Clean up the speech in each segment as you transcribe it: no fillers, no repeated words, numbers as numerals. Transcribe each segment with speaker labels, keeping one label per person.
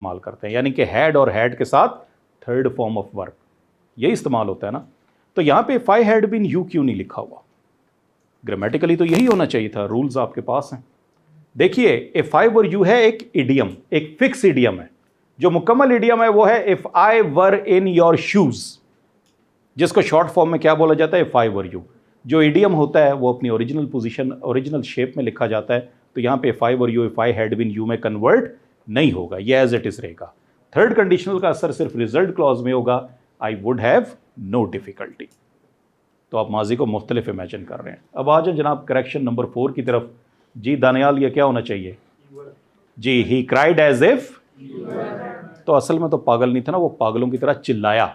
Speaker 1: इस्तेमाल करते हैं, यानी कि हैड और हैड के साथ थर्ड फॉर्म ऑफ वर्ब यही इस्तेमाल होता है ना। तो यहाँ पे if I had been you क्यों नहीं लिखा हुआ? ग्रामेटिकली तो यही होना चाहिए था, रूल्स आपके पास हैं। देखिए इफ आई वर यू है एक इडियम, एक फिक्स इडियम है। जो मुकम्मल इडियम है वो है if I were in your shoes, जिसको शॉर्ट फॉर्म में क्या बोला जाता है, इफ आई वर यू। जो इडियम होता है वो अपनी ओरिजिनल पोजीशन, ओरिजिनल शेप में लिखा जाता है। तो यहाँ पे if I were you, if I had been you में कन्वर्ट नहीं होगा, ये एज इट इज रहेगा। थर्ड कंडीशनल का असर सिर्फ रिजल्ट क्लॉज में होगा, I would have no difficulty. तो आप माजी को मुख्तलिफ इमेजिन कर रहे हैं। अब आ जाए जनाब करेक्शन नंबर 4 की तरफ। जी दानियाल, ये क्या होना चाहिए जी? ही क्राइड एज इफ, तो असल में तो पागल नहीं था ना, वो पागलों की तरह चिल्लाया।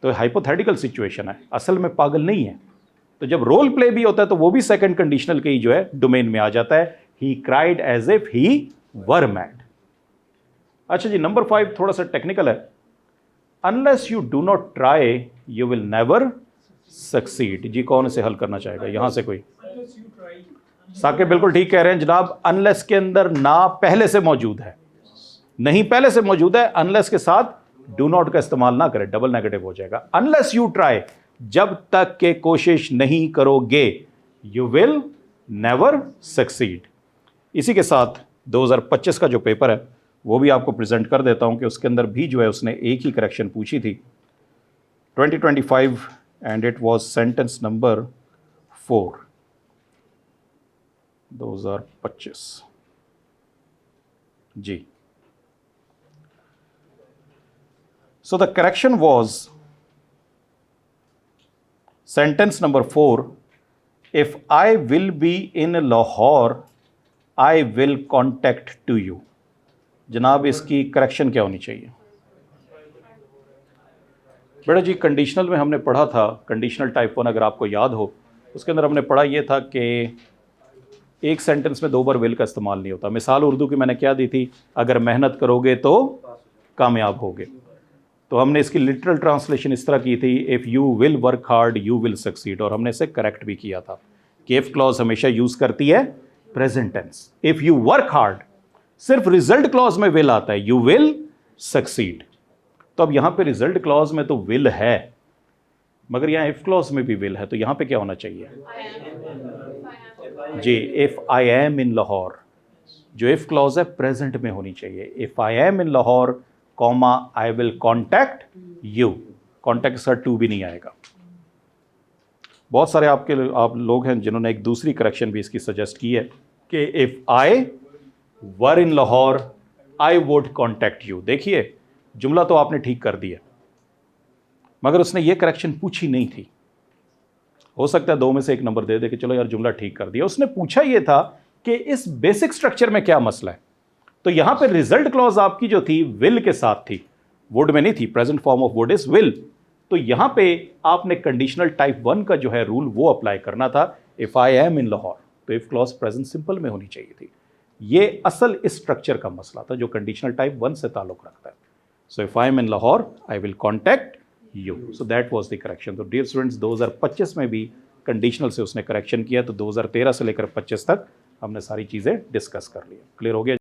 Speaker 1: तो हाइपोथेटिकल सिचुएशन है, असल में पागल नहीं है। तो जब रोल प्ले भी होता है तो वो भी सेकंड कंडीशनल के ही जो है डोमेन में आ जाता है। He cried as if he were mad. अच्छा जी, नंबर 5 थोड़ा सा टेक्निकल है। Unless you do not try you will never succeed. जी कौन इसे हल करना चाहेगा यहां से कोई? साकिब बिल्कुल ठीक कह रहे हैं जनाब। अनलेस के अंदर ना पहले से मौजूद है, नहीं पहले से मौजूद है। अनलेस के साथ डू नॉट का इस्तेमाल ना करें, डबल नेगेटिव हो जाएगा। अनलेस यू ट्राई, जब तक के कोशिश नहीं करोगे, यू विल नेवर सक्सीड। इसी के साथ 2025 का जो पेपर है वो भी आपको प्रेजेंट कर देता हूं कि उसके अंदर भी जो है उसने एक ही करेक्शन पूछी थी 2025 and it was sentence number 4 2025 ji. So the correction was sentence number 4, if I will be in Lahore, I will contact to you। जनाब इसकी करेक्शन क्या होनी चाहिए? बेटा जी कंडीशनल में हमने पढ़ा था, कंडीशनल टाइप 1 अगर आपको याद हो, उसके अंदर हमने पढ़ा ये था कि एक सेंटेंस में 2 बार विल का इस्तेमाल नहीं होता। मिसाल उर्दू की मैंने क्या दी थी, अगर मेहनत करोगे तो कामयाब होगे। तो हमने इसकी लिटरल ट्रांसलेशन इस तरह की थी, if you will work hard you will succeed. और हमने इसे करेक्ट भी किया था कि इफ क्लॉज हमेशा यूज करती है present tense. If you work hard, सिर्फ रिजल्ट क्लॉज में विल आता है, यू विल सक्सीड। तो अब यहां पे रिजल्ट क्लॉज में तो विल है, मगर यहां इफ क्लॉज में भी विल है, तो यहां पे क्या होना चाहिए जी? If I am in Lahore, जो इफ क्लॉज है प्रेजेंट में होनी चाहिए। If I am in Lahore comma I will contact you, contact sir to भी नहीं आएगा। बहुत सारे आप लोग हैं जिन्होंने एक दूसरी करेक्शन भी इसकी सजेस्ट की है कि if I were in Lahore I would contact you. देखिए जुमला तो आपने ठीक कर दिया, मगर उसने ये करेक्शन पूछी नहीं थी। हो सकता है 2 में से 1 नंबर दे दे कि चलो यार जुमला ठीक कर दिया। उसने पूछा ये था कि इस बेसिक स्ट्रक्चर में क्या मसला है। तो यहां पे रिजल्ट क्लॉज आपकी जो थी विल के साथ थी, वुड में नहीं थी। Present form of would is will. तो यहां पे आपने कंडीशनल टाइप 1 का जो है रूल वो अप्लाई करना था। If I am in Lahore, तो इफ क्लॉज प्रेजेंट सिंपल में होनी चाहिए थी। ये असल इस स्ट्रक्चर का मसला था जो कंडीशनल टाइप 1 से ताल्लुक रखता है। So if I am in Lahore I will contact you. So that was the correction. तो डियर स्टूडेंट्स 2025 में भी कंडीशनल से उसने करेक्शन किया, तो 2013 से लेकर 25 तक हमने सारी चीजें डिस्कस कर ली। क्लियर हो गया?